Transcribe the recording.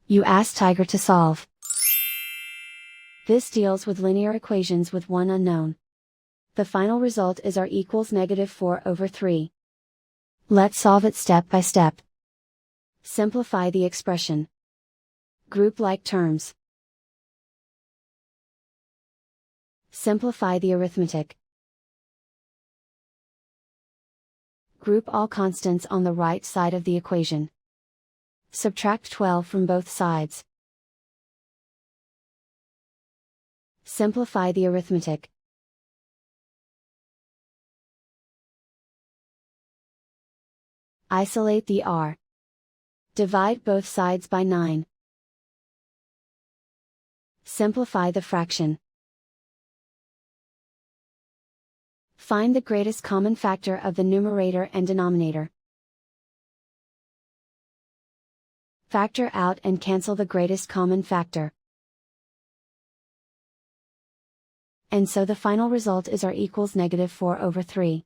You ask Tiger to solve. This deals with linear equations with one unknown. The final result is r equals -4/3. Let's solve it step by step. Simplify the expression. Group like terms. Simplify the arithmetic. Group all constants on the right side of the equation. Subtract 12 from both sides. Simplify the arithmetic. Isolate the r. Divide both sides by 9. Simplify the fraction. Find the greatest common factor of the numerator and denominator. Factor out and cancel the greatest common factor. And so the final result is r equals -4/3.